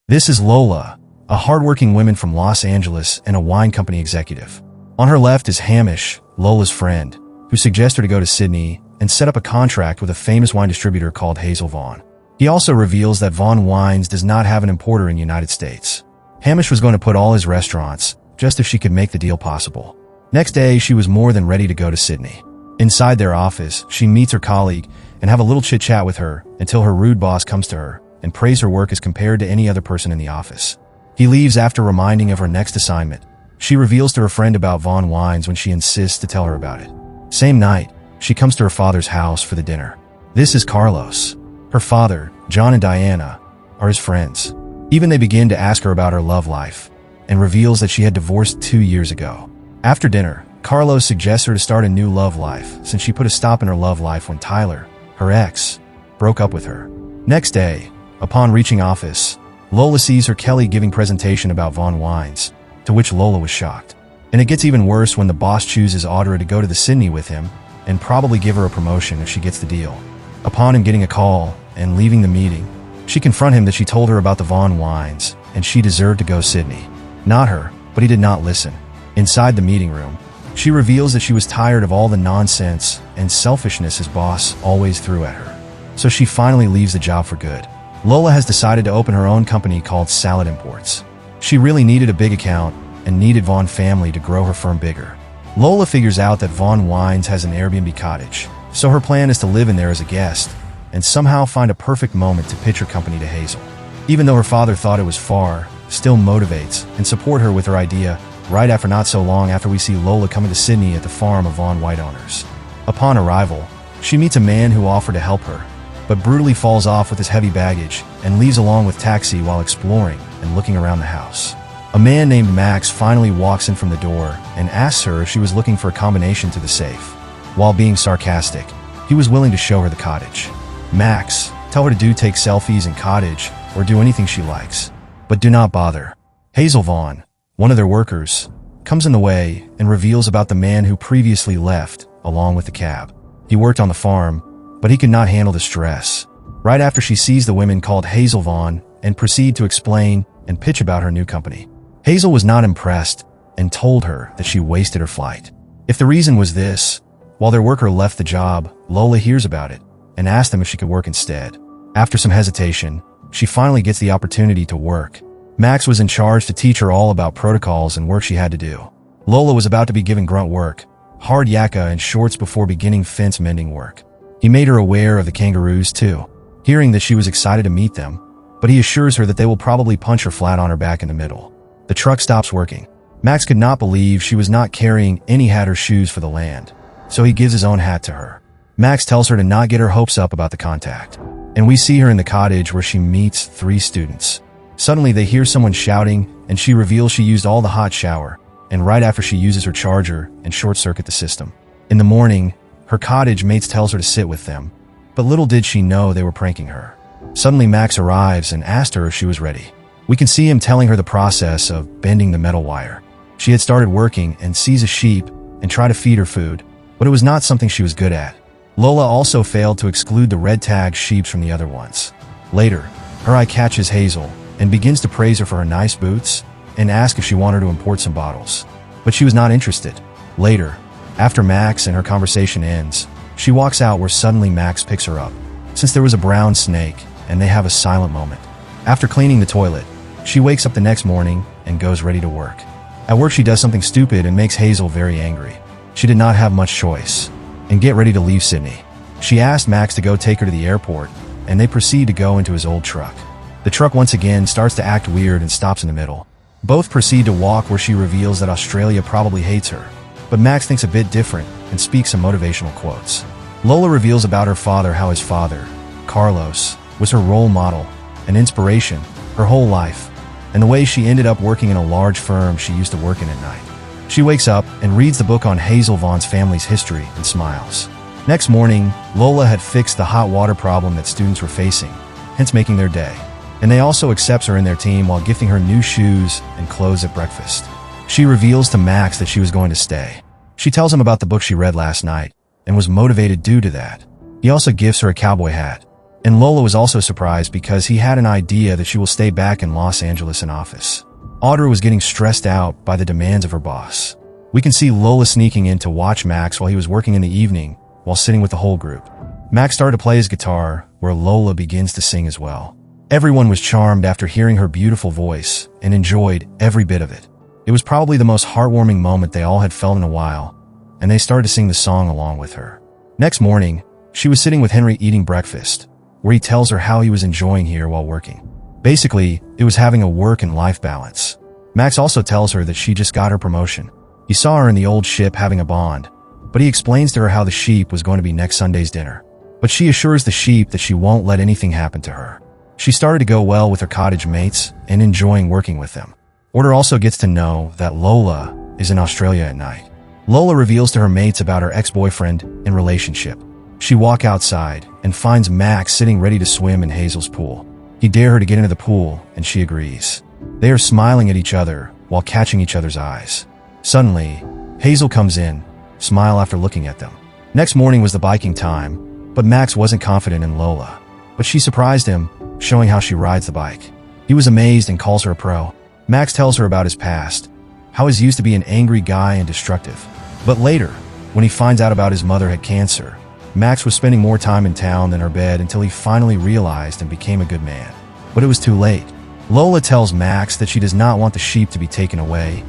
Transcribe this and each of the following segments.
This is Lola, a hardworking woman from Los Angeles and a wine company executive. On her left is Hamish, Lola's friend, who suggests her to go to Sydney and set up a contract with a famous wine distributor called Hazel Vaughn. He also reveals that Vaughn Wines does not have an importer in the United States. Hamish was going to put all his restaurants, just if she could make the deal possible. Next day, she was more than ready to go to Sydney. Inside their office, she meets her colleague and have a little chit-chat with her until her rude boss comes to her and praise her work as compared to any other person in the office. He leaves after reminding of her next assignment. She reveals to her friend about Vaughn Wines when she insists to tell her about it. Same night, she comes to her father's house for the dinner. This is Carlos. Her father, John and Diana, are his friends. Even they begin to ask her about her love life and reveals that she had divorced 2 years ago. After dinner, Carlos suggests her to start a new love life since she put a stop in her love life when Tyler, her ex, broke up with her. Next day, upon reaching office, Lola sees her Kelly giving presentation about Vaughn Wines, to which Lola was shocked. And it gets even worse when the boss chooses Audra to go to the Sydney with him and probably give her a promotion if she gets the deal. Upon him getting a call and leaving the meeting, she confronted him that she told her about the Vaughn Wines and she deserved to go Sydney. Not her, but he did not listen. Inside the meeting room, she reveals that she was tired of all the nonsense and selfishness his boss always threw at her. So she finally leaves the job for good. Lola has decided to open her own company called Salad Imports. She really needed a big account and needed Vaughn family to grow her firm bigger. Lola figures out that Vaughn Wines has an Airbnb cottage, so her plan is to live in there as a guest and somehow find a perfect moment to pitch her company to Hazel. Even though her father thought it was far, still motivates and support her with her idea right after not so long after we see Lola coming to Sydney at the farm of Vaughn White owners. Upon arrival, she meets a man who offered to help her, but brutally falls off with his heavy baggage and leaves along with Taxi while exploring and looking around the house. A man named Max finally walks in from the door and asks her if she was looking for a combination to the safe. While being sarcastic, he was willing to show her the cottage. Max, tell her to take selfies in cottage or do anything she likes, but do not bother. Hazel Vaughn, one of their workers, comes in the way and reveals about the man who previously left along with the cab. He worked on the farm, but he could not handle the stress. Right after she sees the women called Hazel Vaughn and proceed to explain and pitch about her new company. Hazel was not impressed and told her that she wasted her flight. If the reason was this, while their worker left the job, Lola hears about it and asks them if she could work instead. After some hesitation, she finally gets the opportunity to work. Max was in charge to teach her all about protocols and work she had to do. Lola was about to be given grunt work, hard yakka and shorts before beginning fence mending work. He made her aware of the kangaroos too, hearing that she was excited to meet them, but he assures her that they will probably punch her flat on her back in the middle. The truck stops working. Max could not believe she was not carrying any hat or shoes for the land, so he gives his own hat to her. Max tells her to not get her hopes up about the contact, and we see her in the cottage where she meets 3 students. Suddenly they hear someone shouting, and she reveals she used all the hot shower, and right after she uses her charger and short-circuit the system. In the morning, her cottage mates tells her to sit with them, but little did she know they were pranking her. Suddenly Max arrives and asked her if she was ready. We can see him telling her the process of bending the metal wire. She had started working and sees a sheep and try to feed her food, but it was not something she was good at. Lola also failed to exclude the red tag sheeps from the other ones. Later, her eye catches Hazel and begins to praise her for her nice boots and ask if she wanted to import some bottles. But she was not interested. Later, after Max and her conversation ends, she walks out where suddenly Max picks her up, since there was a brown snake, and they have a silent moment. After cleaning the toilet, she wakes up the next morning and goes ready to work. At work she does something stupid and makes Hazel very angry. She did not have much choice, and get ready to leave Sydney. She asked Max to go take her to the airport, and they proceed to go into his old truck. The truck once again starts to act weird and stops in the middle. Both proceed to walk where she reveals that Australia probably hates her, but Max thinks a bit different and speaks some motivational quotes. Lola reveals about her father how his father, Carlos, was her role model, an inspiration, her whole life, and the way she ended up working in a large firm she used to work in at night. She wakes up and reads the book on Hazel Vaughn's family's history and smiles. Next morning, Lola had fixed the hot water problem that students were facing, hence making their day. And they also accepts her in their team while gifting her new shoes and clothes at breakfast. She reveals to Max that she was going to stay. She tells him about the book she read last night and was motivated due to that. He also gives her a cowboy hat. And Lola was also surprised because he had an idea that she will stay back in Los Angeles in office. Audra was getting stressed out by the demands of her boss. We can see Lola sneaking in to watch Max while he was working in the evening while sitting with the whole group. Max started to play his guitar, where Lola begins to sing as well. Everyone was charmed after hearing her beautiful voice and enjoyed every bit of it. It was probably the most heartwarming moment they all had felt in a while, and they started to sing the song along with her. Next morning, she was sitting with Henry eating breakfast, where he tells her how he was enjoying here while working. Basically, it was having a work and life balance. Max also tells her that she just got her promotion. He saw her in the old ship having a bond, but he explains to her how the sheep was going to be next Sunday's dinner. But she assures the sheep that she won't let anything happen to her. She started to go well with her cottage mates and enjoying working with them. Audra also gets to know that Lola is in Australia at night. Lola reveals to her mates about her ex-boyfriend and relationship. She walks outside and finds Max sitting ready to swim in Hazel's pool. He dares her to get into the pool, and she agrees. They are smiling at each other while catching each other's eyes. Suddenly, Hazel comes in, smile after looking at them. Next morning was the biking time, but Max wasn't confident in Lola. But she surprised him, showing how she rides the bike. He was amazed and calls her a pro. Max tells her about his past, how he used to be an angry guy and destructive. But later, when he finds out about his mother had cancer, Max was spending more time in town than her bed until he finally realized and became a good man. But it was too late. Lola tells Max that she does not want the sheep to be taken away,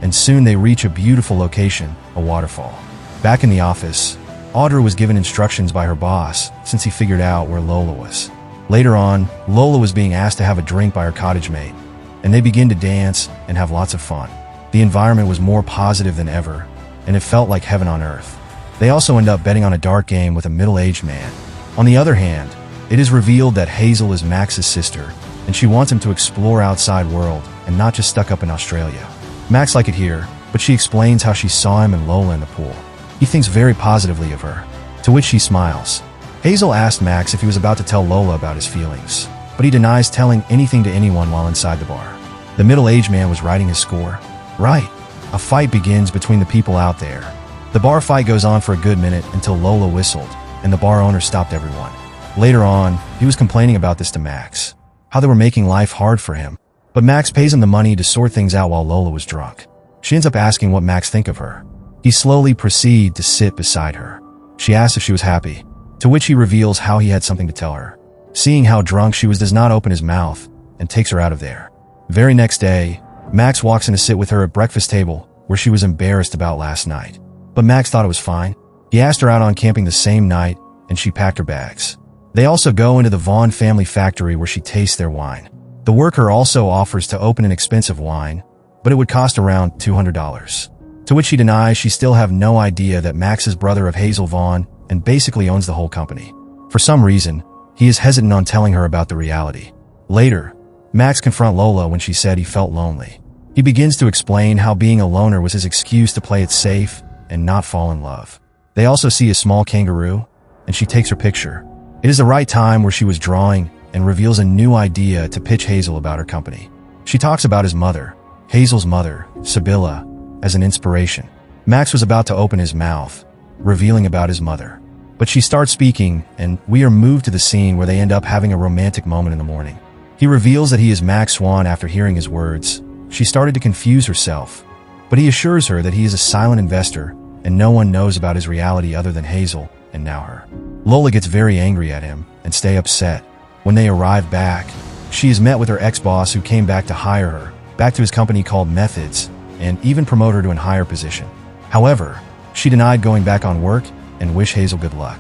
and soon they reach a beautiful location, a waterfall. Back in the office, Audra was given instructions by her boss since he figured out where Lola was. Later on, Lola was being asked to have a drink by her cottage mate, and they begin to dance and have lots of fun. The environment was more positive than ever, and it felt like heaven on earth. They also end up betting on a dart game with a middle-aged man. On the other hand, it is revealed that Hazel is Max's sister, and she wants him to explore outside world and not just stuck up in Australia. Max likes it here, but she explains how she saw him and Lola in the pool. He thinks very positively of her, to which she smiles. Hazel asked Max if he was about to tell Lola about his feelings, but he denies telling anything to anyone while inside the bar. The middle-aged man was writing his score. Right. A fight begins between the people out there. The bar fight goes on for a good minute until Lola whistled, and the bar owner stopped everyone. Later on, he was complaining about this to Max, how they were making life hard for him. But Max pays him the money to sort things out while Lola was drunk. She ends up asking what Max think of her. He slowly proceeds to sit beside her. She asks if she was happy, to which he reveals how he had something to tell her. Seeing how drunk she was, does not open his mouth and takes her out of there. Very next day, Max walks in to sit with her at breakfast table where she was embarrassed about last night. But Max thought it was fine. He asked her out on camping the same night, and she packed her bags. They also go into the Vaughn family factory where she tastes their wine. The worker also offers to open an expensive wine, but it would cost around $200. To which she denies she still have no idea that Max is brother of Hazel Vaughn and basically owns the whole company. For some reason, he is hesitant on telling her about the reality. Later, Max confronts Lola when she said he felt lonely. He begins to explain how being a loner was his excuse to play it safe and not fall in love. They also see a small kangaroo, and she takes her picture. It is the right time where she was drawing and reveals a new idea to pitch Hazel about her company. She talks about his mother, Hazel's mother, Sibylla, as an inspiration. Max was about to open his mouth, revealing about his mother. But she starts speaking, and we are moved to the scene where they end up having a romantic moment in the morning. He reveals that he is Max Swan after hearing his words. She started to confuse herself, but he assures her that he is a silent investor and no one knows about his reality other than Hazel and now her. Lola gets very angry at him and stay upset. When they arrive back, she is met with her ex-boss who came back to hire her, back to his company called Methods, and even promote her to a higher position. However, she denied going back on work and wish Hazel good luck.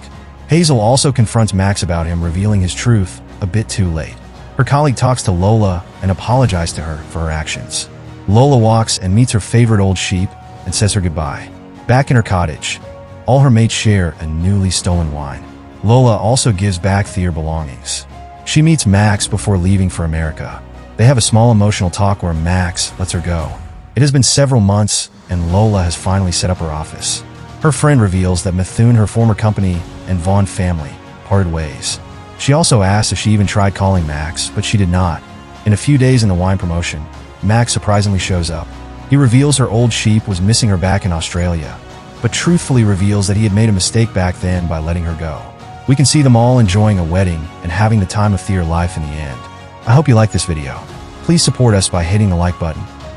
Hazel also confronts Max about him revealing his truth a bit too late. Her colleague talks to Lola and apologizes to her for her actions. Lola walks and meets her favorite old sheep and says her goodbye. Back in her cottage, all her mates share a newly stolen wine. Lola also gives back their belongings. She meets Max before leaving for America. They have a small emotional talk where Max lets her go. It has been several months, and Lola has finally set up her office. Her friend reveals that Methuen, her former company, and Vaughn family parted ways. She also asks if she even tried calling Max, but she did not. In a few days in the wine promotion, Max surprisingly shows up. He reveals her old sheep was missing her back in Australia, but truthfully reveals that he had made a mistake back then by letting her go. We can see them all enjoying a wedding and having the time of their life in the end. I hope you like this video. Please support us by hitting the like button